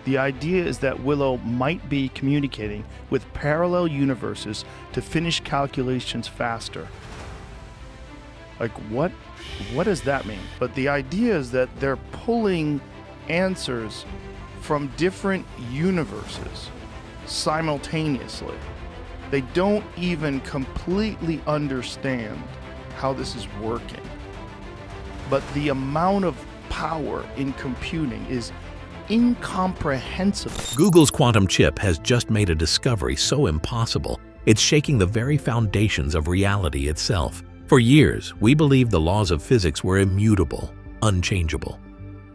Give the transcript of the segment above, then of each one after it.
The idea is that Willow might be communicating with parallel universes to finish calculations faster. Like, what does that mean? But the idea is that they're pulling answers from different universes simultaneously. They don't even completely understand how this is working. But the amount of power in computing is incomprehensible. Google's quantum chip has just made a discovery so impossible, it's shaking the very foundations of reality itself. For years, we believed the laws of physics were immutable, unchangeable.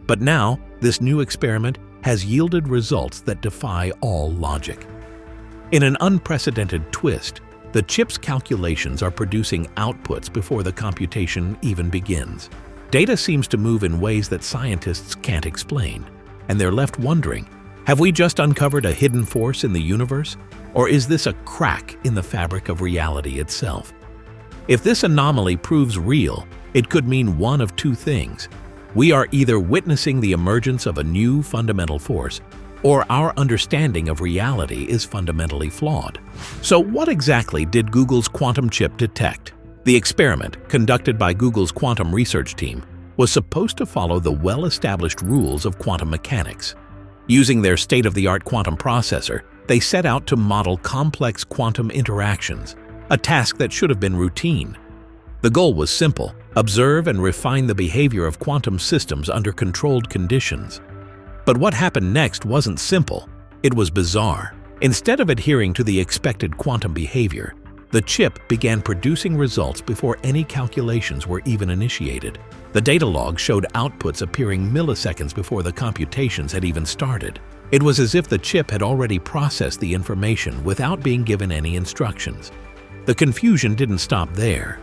But now, this new experiment has yielded results that defy all logic. In an unprecedented twist, the chip's calculations are producing outputs before the computation even begins. Data seems to move in ways that scientists can't explain, and they're left wondering, have we just uncovered a hidden force in the universe, or is this a crack in the fabric of reality itself? If this anomaly proves real, it could mean one of two things. We are either witnessing the emergence of a new fundamental force, or our understanding of reality is fundamentally flawed. So what exactly did Google's quantum chip detect? The experiment, conducted by Google's quantum research team, was supposed to follow the well-established rules of quantum mechanics. Using their state-of-the-art quantum processor, they set out to model complex quantum interactions, a task that should have been routine. The goal was simple: observe and refine the behavior of quantum systems under controlled conditions. But what happened next wasn't simple, it was bizarre. Instead of adhering to the expected quantum behavior, the chip began producing results before any calculations were even initiated. The data log showed outputs appearing milliseconds before the computations had even started. It was as if the chip had already processed the information without being given any instructions. The confusion didn't stop there.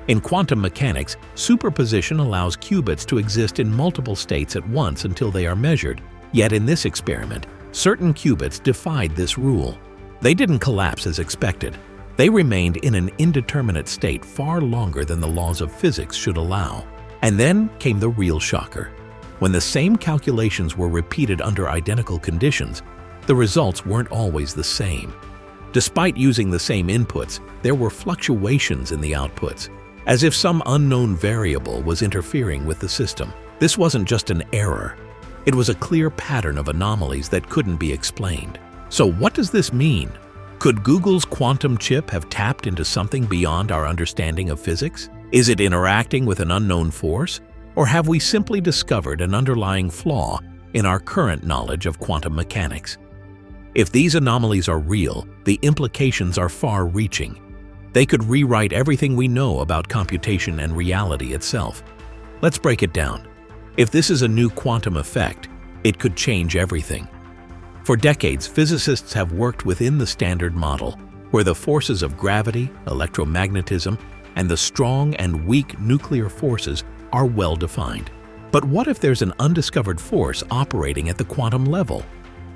In quantum mechanics, superposition allows qubits to exist in multiple states at once until they are measured. Yet in this experiment, certain qubits defied this rule. They didn't collapse as expected. They remained in an indeterminate state far longer than the laws of physics should allow. And then came the real shocker. When the same calculations were repeated under identical conditions, the results weren't always the same. Despite using the same inputs, there were fluctuations in the outputs, as if some unknown variable was interfering with the system. This wasn't just an error. It was a clear pattern of anomalies that couldn't be explained. So what does this mean? Could Google's quantum chip have tapped into something beyond our understanding of physics? Is it interacting with an unknown force? Or have we simply discovered an underlying flaw in our current knowledge of quantum mechanics? If these anomalies are real, the implications are far-reaching. They could rewrite everything we know about computation and reality itself. Let's break it down. If this is a new quantum effect, it could change everything. For decades, physicists have worked within the standard model, where the forces of gravity, electromagnetism, and the strong and weak nuclear forces are well defined. But what if there's an undiscovered force operating at the quantum level?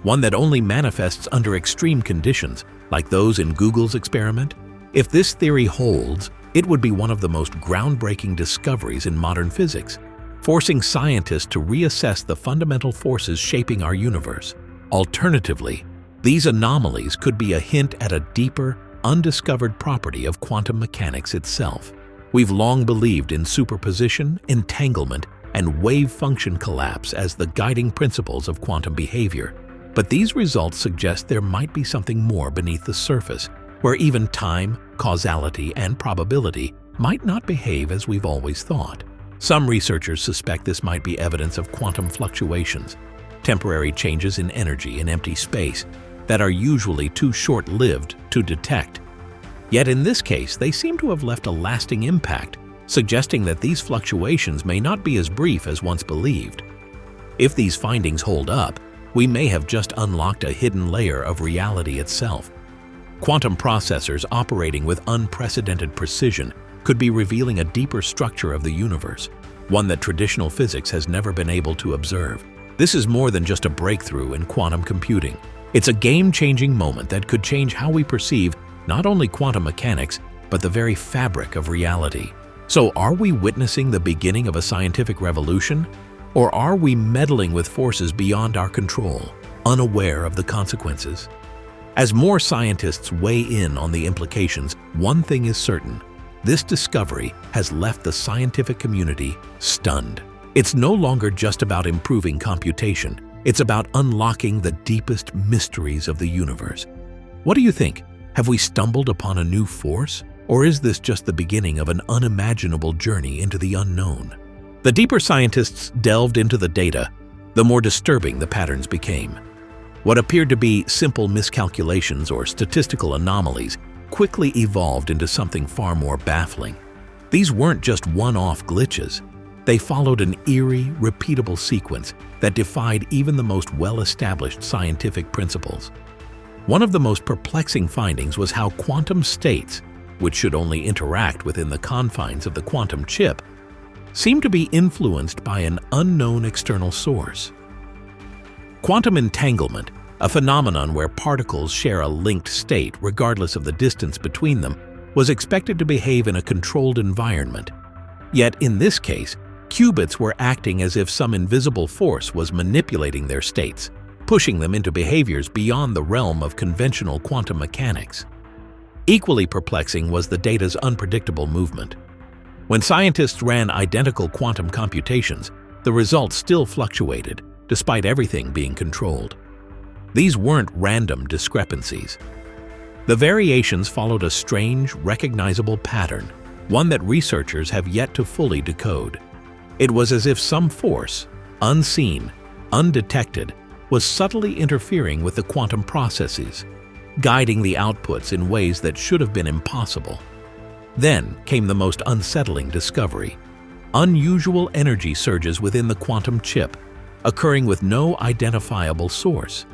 One that only manifests under extreme conditions, like those in Google's experiment? If this theory holds, it would be one of the most groundbreaking discoveries in modern physics, forcing scientists to reassess the fundamental forces shaping our universe. Alternatively, these anomalies could be a hint at a deeper, undiscovered property of quantum mechanics itself. We've long believed in superposition, entanglement, and wave function collapse as the guiding principles of quantum behavior. But these results suggest there might be something more beneath the surface, where even time, causality, and probability might not behave as we've always thought. Some researchers suspect this might be evidence of quantum fluctuations, temporary changes in energy in empty space that are usually too short-lived to detect. Yet in this case, they seem to have left a lasting impact, suggesting that these fluctuations may not be as brief as once believed. If these findings hold up, we may have just unlocked a hidden layer of reality itself. Quantum processors operating with unprecedented precision could be revealing a deeper structure of the universe, one that traditional physics has never been able to observe. This is more than just a breakthrough in quantum computing. It's a game-changing moment that could change how we perceive not only quantum mechanics, but the very fabric of reality. So are we witnessing the beginning of a scientific revolution? Or are we meddling with forces beyond our control? unaware of the consequences. As more scientists weigh in on the implications, one thing is certain: this discovery has left the scientific community stunned. It's no longer just about improving computation. It's about unlocking the deepest mysteries of the universe. What do you think? Have we stumbled upon a new force? Or is this just the beginning of an unimaginable journey into the unknown? The deeper scientists delved into the data, the more disturbing the patterns became. What appeared to be simple miscalculations or statistical anomalies quickly evolved into something far more baffling. These weren't just one-off glitches. They followed an eerie, repeatable sequence that defied even the most well-established scientific principles. One of the most perplexing findings was how quantum states, which should only interact within the confines of the quantum chip, seem to be influenced by an unknown external source. Quantum entanglement, a phenomenon where particles share a linked state regardless of the distance between them, was expected to behave in a controlled environment. Yet in this case, qubits were acting as if some invisible force was manipulating their states, pushing them into behaviors beyond the realm of conventional quantum mechanics. Equally perplexing was the data's unpredictable movement. When scientists ran identical quantum computations, the results still fluctuated, despite everything being controlled. These weren't random discrepancies. The variations followed a strange, recognizable pattern, one that researchers have yet to fully decode. It was as if some force, unseen, undetected, was subtly interfering with the quantum processes, guiding the outputs in ways that should have been impossible. Then came the most unsettling discovery: unusual energy surges within the quantum chip, occurring with no identifiable source.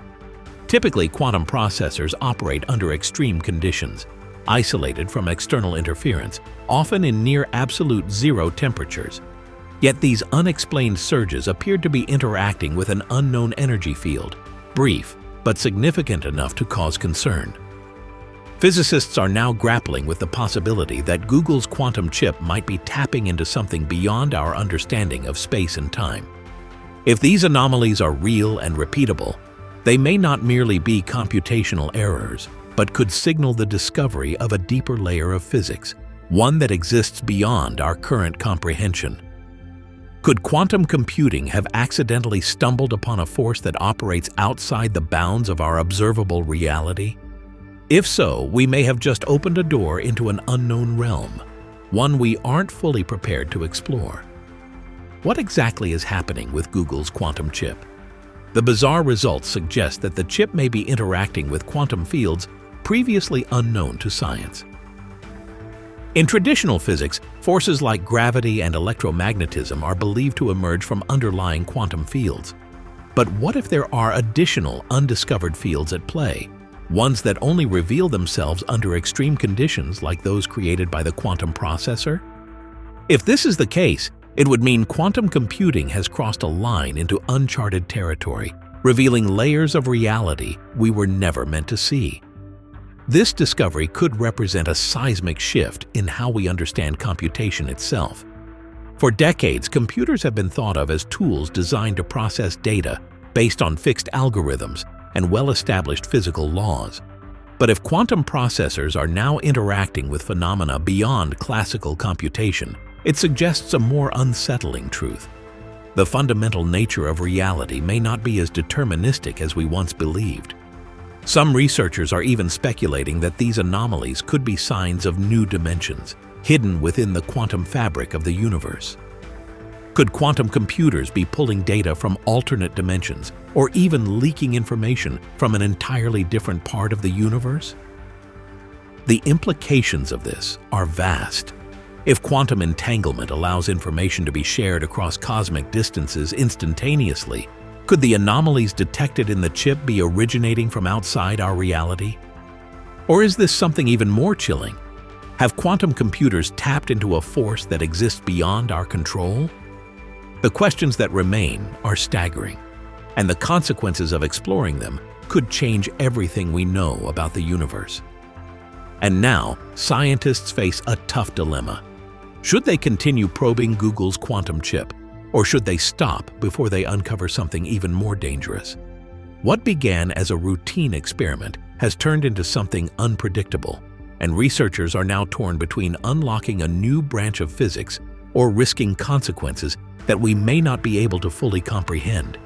Typically, quantum processors operate under extreme conditions, isolated from external interference, often in near absolute zero temperatures. Yet these unexplained surges appeared to be interacting with an unknown energy field, brief but significant enough to cause concern. Physicists are now grappling with the possibility that Google's quantum chip might be tapping into something beyond our understanding of space and time. If these anomalies are real and repeatable, they may not merely be computational errors, but could signal the discovery of a deeper layer of physics, one that exists beyond our current comprehension. Could quantum computing have accidentally stumbled upon a force that operates outside the bounds of our observable reality? If so, we may have just opened a door into an unknown realm, one we aren't fully prepared to explore. What exactly is happening with Google's quantum chip? The bizarre results suggest that the chip may be interacting with quantum fields previously unknown to science. In traditional physics, forces like gravity and electromagnetism are believed to emerge from underlying quantum fields. But what if there are additional undiscovered fields at play, ones that only reveal themselves under extreme conditions like those created by the quantum processor? If this is the case, it would mean quantum computing has crossed a line into uncharted territory, revealing layers of reality we were never meant to see. This discovery could represent a seismic shift in how we understand computation itself. For decades, computers have been thought of as tools designed to process data based on fixed algorithms and well-established physical laws. But if quantum processors are now interacting with phenomena beyond classical computation, it suggests a more unsettling truth. The fundamental nature of reality may not be as deterministic as we once believed. Some researchers are even speculating that these anomalies could be signs of new dimensions, hidden within the quantum fabric of the universe. Could quantum computers be pulling data from alternate dimensions, or even leaking information from an entirely different part of the universe? The implications of this are vast. If quantum entanglement allows information to be shared across cosmic distances instantaneously, could the anomalies detected in the chip be originating from outside our reality? Or is this something even more chilling? Have quantum computers tapped into a force that exists beyond our control? The questions that remain are staggering, and the consequences of exploring them could change everything we know about the universe. And now, scientists face a tough dilemma. Should they continue probing Google's quantum chip, or should they stop before they uncover something even more dangerous? What began as a routine experiment has turned into something unpredictable, and researchers are now torn between unlocking a new branch of physics or risking consequences that we may not be able to fully comprehend.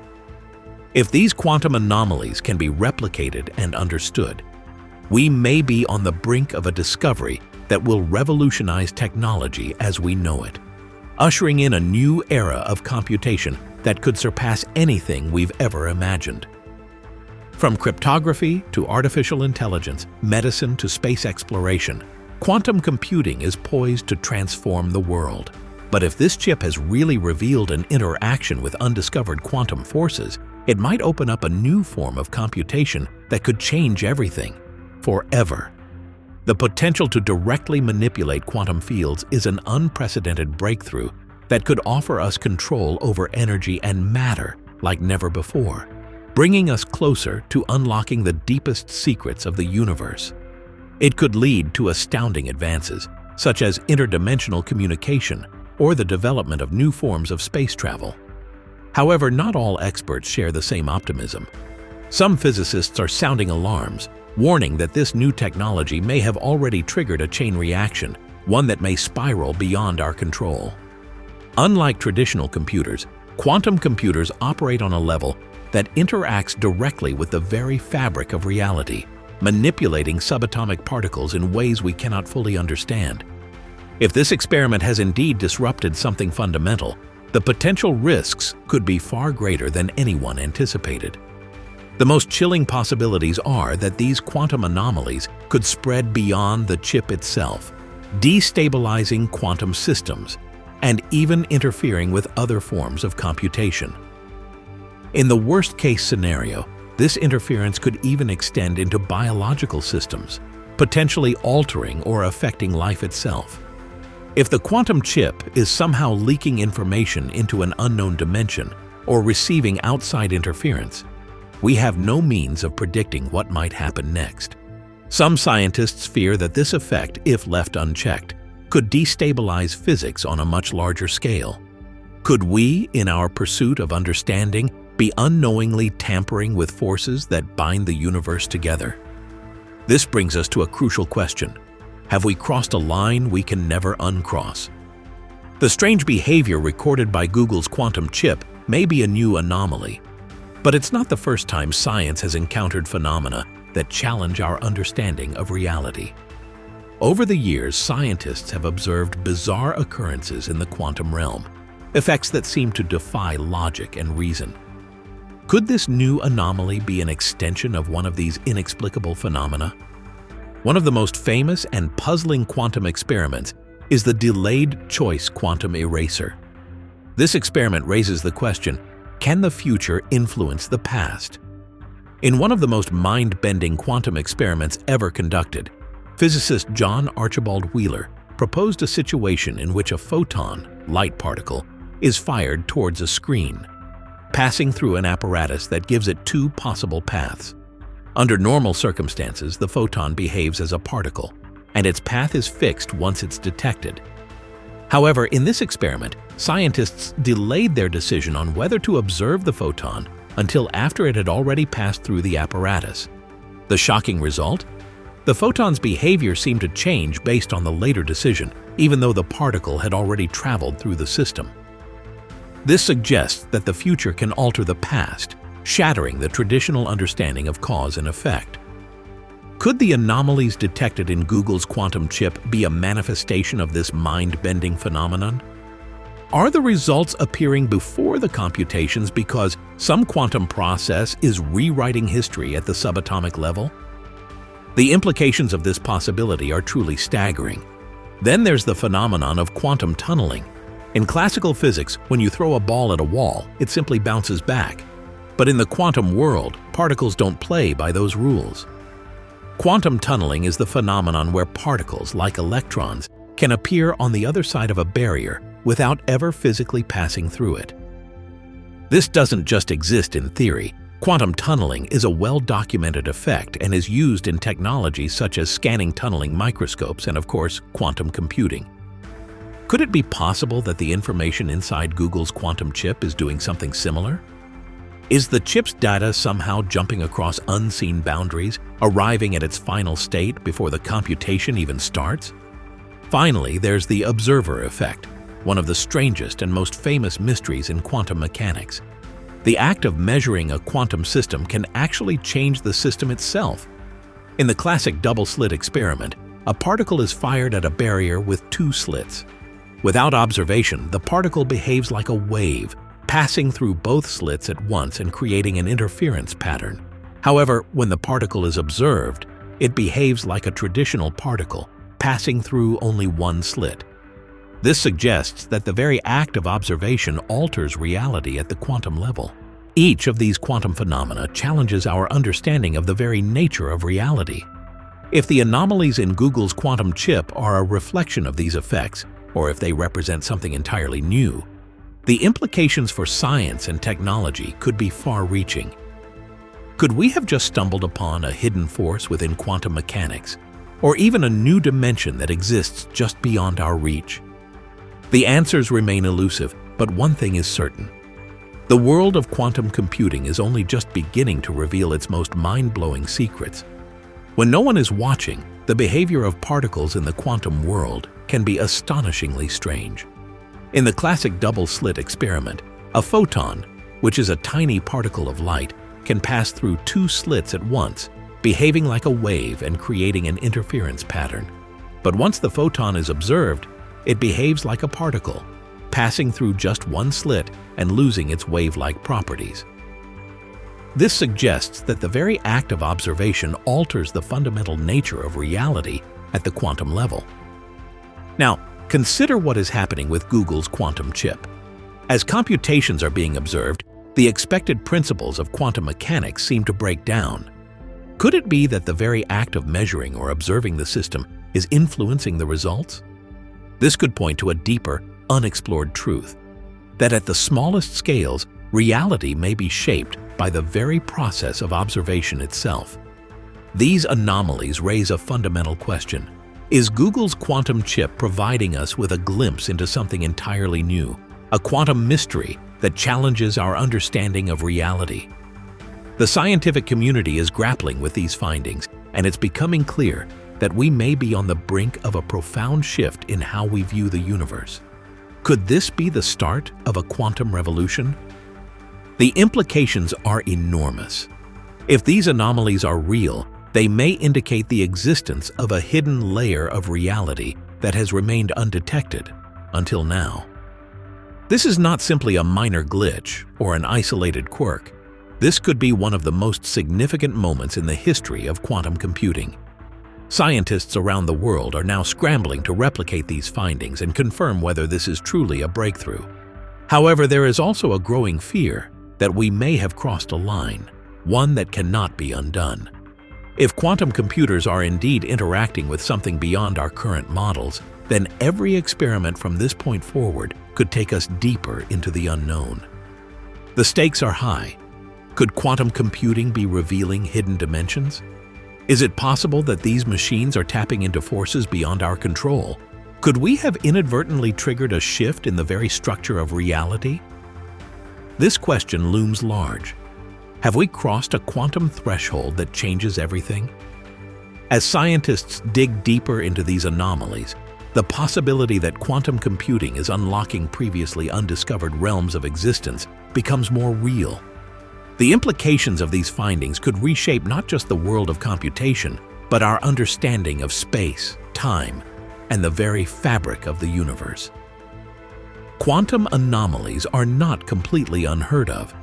If these quantum anomalies can be replicated and understood, we may be on the brink of a discovery that will revolutionize technology as we know it, ushering in a new era of computation that could surpass anything we've ever imagined. From cryptography to artificial intelligence, medicine to space exploration, quantum computing is poised to transform the world. But if this chip has really revealed an interaction with undiscovered quantum forces, it might open up a new form of computation that could change everything, forever. The potential to directly manipulate quantum fields is an unprecedented breakthrough that could offer us control over energy and matter like never before, bringing us closer to unlocking the deepest secrets of the universe. It could lead to astounding advances, such as interdimensional communication or the development of new forms of space travel. However, not all experts share the same optimism. Some physicists are sounding alarms, warning that this new technology may have already triggered a chain reaction, one that may spiral beyond our control. Unlike traditional computers, quantum computers operate on a level that interacts directly with the very fabric of reality, manipulating subatomic particles in ways we cannot fully understand. If this experiment has indeed disrupted something fundamental, the potential risks could be far greater than anyone anticipated. The most chilling possibilities are that these quantum anomalies could spread beyond the chip itself, destabilizing quantum systems and even interfering with other forms of computation. In the worst-case scenario, this interference could even extend into biological systems, potentially altering or affecting life itself. If the quantum chip is somehow leaking information into an unknown dimension or receiving outside interference, we have no means of predicting what might happen next. Some scientists fear that this effect, if left unchecked, could destabilize physics on a much larger scale. Could we, in our pursuit of understanding, be unknowingly tampering with forces that bind the universe together? This brings us to a crucial question. Have we crossed a line we can never uncross? The strange behavior recorded by Google's quantum chip may be a new anomaly, but it's not the first time science has encountered phenomena that challenge our understanding of reality. Over the years, scientists have observed bizarre occurrences in the quantum realm, effects that seem to defy logic and reason. Could this new anomaly be an extension of one of these inexplicable phenomena? One of the most famous and puzzling quantum experiments is the delayed choice quantum eraser. This experiment raises the question, can the future influence the past? In one of the most mind-bending quantum experiments ever conducted, physicist John Archibald Wheeler proposed a situation in which a photon, light particle, is fired towards a screen, passing through an apparatus that gives it two possible paths. Under normal circumstances, the photon behaves as a particle, and its path is fixed once it's detected. However, in this experiment, scientists delayed their decision on whether to observe the photon until after it had already passed through the apparatus. The shocking result? The photon's behavior seemed to change based on the later decision, even though the particle had already traveled through the system. This suggests that the future can alter the past, shattering the traditional understanding of cause and effect. Could the anomalies detected in Google's quantum chip be a manifestation of this mind-bending phenomenon? Are the results appearing before the computations because some quantum process is rewriting history at the subatomic level? The implications of this possibility are truly staggering. Then there's the phenomenon of quantum tunneling. In classical physics, when you throw a ball at a wall, it simply bounces back. But in the quantum world, particles don't play by those rules. Quantum tunneling is the phenomenon where particles, like electrons, can appear on the other side of a barrier without ever physically passing through it. This doesn't just exist in theory. Quantum tunneling is a well-documented effect and is used in technologies such as scanning tunneling microscopes and, of course, quantum computing. Could it be possible that the information inside Google's quantum chip is doing something similar? Is the chip's data somehow jumping across unseen boundaries, arriving at its final state before the computation even starts? Finally, there's the observer effect, one of the strangest and most famous mysteries in quantum mechanics. The act of measuring a quantum system can actually change the system itself. In the classic double-slit experiment, a particle is fired at a barrier with two slits. Without observation, the particle behaves like a wave, passing through both slits at once and creating an interference pattern. However, when the particle is observed, it behaves like a traditional particle, passing through only one slit. This suggests that the very act of observation alters reality at the quantum level. Each of these quantum phenomena challenges our understanding of the very nature of reality. If the anomalies in Google's quantum chip are a reflection of these effects, or if they represent something entirely new, the implications for science and technology could be far-reaching. Could we have just stumbled upon a hidden force within quantum mechanics, or even a new dimension that exists just beyond our reach? The answers remain elusive, but one thing is certain. The world of quantum computing is only just beginning to reveal its most mind-blowing secrets. When no one is watching, the behavior of particles in the quantum world can be astonishingly strange. In the classic double-slit experiment, a photon, which is a tiny particle of light, can pass through two slits at once, behaving like a wave and creating an interference pattern. But once the photon is observed, it behaves like a particle, passing through just one slit and losing its wave-like properties. This suggests that the very act of observation alters the fundamental nature of reality at the quantum level. Now, consider what is happening with Google's quantum chip. As computations are being observed, the expected principles of quantum mechanics seem to break down. Could it be that the very act of measuring or observing the system is influencing the results? This could point to a deeper, unexplored truth, that at the smallest scales, reality may be shaped by the very process of observation itself. These anomalies raise a fundamental question. Is Google's quantum chip providing us with a glimpse into something entirely new, a quantum mystery that challenges our understanding of reality? The scientific community is grappling with these findings, and it's becoming clear that we may be on the brink of a profound shift in how we view the universe. Could this be the start of a quantum revolution? The implications are enormous. If these anomalies are real, they may indicate the existence of a hidden layer of reality that has remained undetected until now. This is not simply a minor glitch or an isolated quirk. This could be one of the most significant moments in the history of quantum computing. Scientists around the world are now scrambling to replicate these findings and confirm whether this is truly a breakthrough. However, there is also a growing fear that we may have crossed a line, one that cannot be undone. If quantum computers are indeed interacting with something beyond our current models, then every experiment from this point forward could take us deeper into the unknown. The stakes are high. Could quantum computing be revealing hidden dimensions? Is it possible that these machines are tapping into forces beyond our control? Could we have inadvertently triggered a shift in the very structure of reality? This question looms large. Have we crossed a quantum threshold that changes everything? As scientists dig deeper into these anomalies, the possibility that quantum computing is unlocking previously undiscovered realms of existence becomes more real. The implications of these findings could reshape not just the world of computation, but our understanding of space, time, and the very fabric of the universe. Quantum anomalies are not completely unheard of.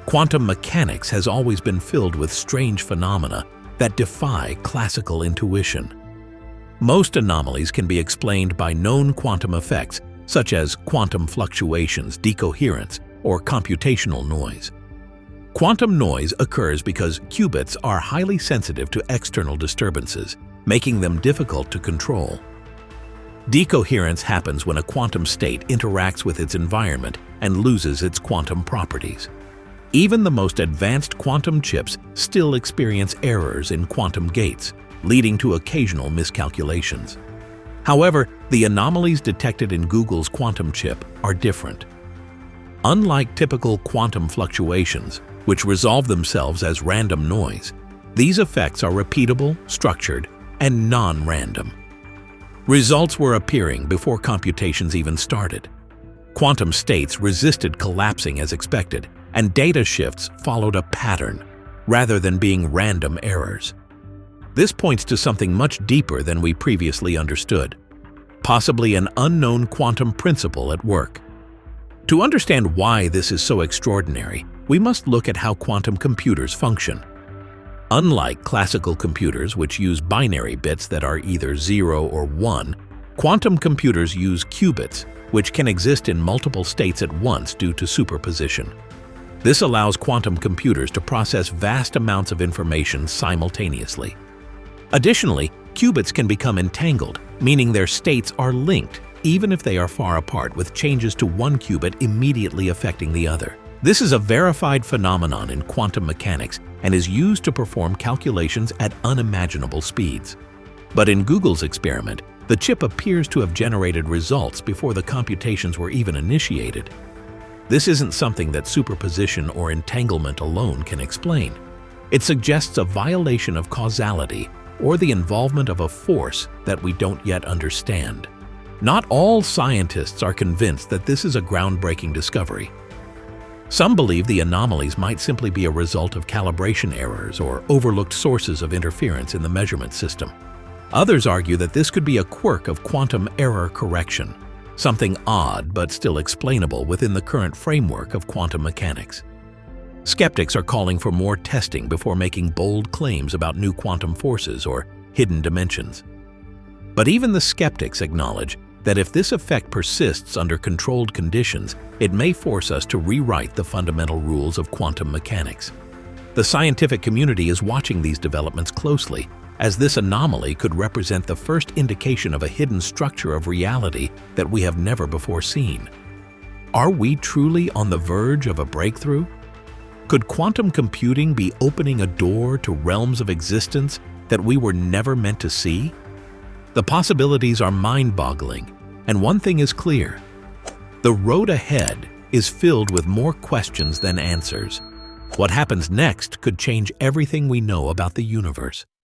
Quantum mechanics has always been filled with strange phenomena that defy classical intuition. Most anomalies can be explained by known quantum effects, such as quantum fluctuations, decoherence, or computational noise. Quantum noise occurs because qubits are highly sensitive to external disturbances, making them difficult to control. Decoherence happens when a quantum state interacts with its environment and loses its quantum properties. Even the most advanced quantum chips still experience errors in quantum gates, leading to occasional miscalculations. However, the anomalies detected in Google's quantum chip are different. Unlike typical quantum fluctuations, which resolve themselves as random noise. These effects are repeatable, structured, and non-random. Results were appearing before computations even started. Quantum states resisted collapsing as expected, and data shifts followed a pattern, rather than being random errors. This points to something much deeper than we previously understood, possibly an unknown quantum principle at work. To understand why this is so extraordinary, we must look at how quantum computers function. Unlike classical computers, which use binary bits that are either 0 or 1, quantum computers use qubits, which can exist in multiple states at once due to superposition. This allows quantum computers to process vast amounts of information simultaneously. Additionally, qubits can become entangled, meaning their states are linked, even if they are far apart, with changes to one qubit immediately affecting the other. This is a verified phenomenon in quantum mechanics and is used to perform calculations at unimaginable speeds. But in Google's experiment, the chip appears to have generated results before the computations were even initiated. This isn't something that superposition or entanglement alone can explain. It suggests a violation of causality or the involvement of a force that we don't yet understand. Not all scientists are convinced that this is a groundbreaking discovery. Some believe the anomalies might simply be a result of calibration errors or overlooked sources of interference in the measurement system. Others argue that this could be a quirk of quantum error correction, something odd but still explainable within the current framework of quantum mechanics. Skeptics are calling for more testing before making bold claims about new quantum forces or hidden dimensions. But even the skeptics acknowledge that if this effect persists under controlled conditions, it may force us to rewrite the fundamental rules of quantum mechanics. The scientific community is watching these developments closely, as this anomaly could represent the first indication of a hidden structure of reality that we have never before seen. Are we truly on the verge of a breakthrough? Could quantum computing be opening a door to realms of existence that we were never meant to see? The possibilities are mind-boggling, and one thing is clear: the road ahead is filled with more questions than answers. What happens next could change everything we know about the universe.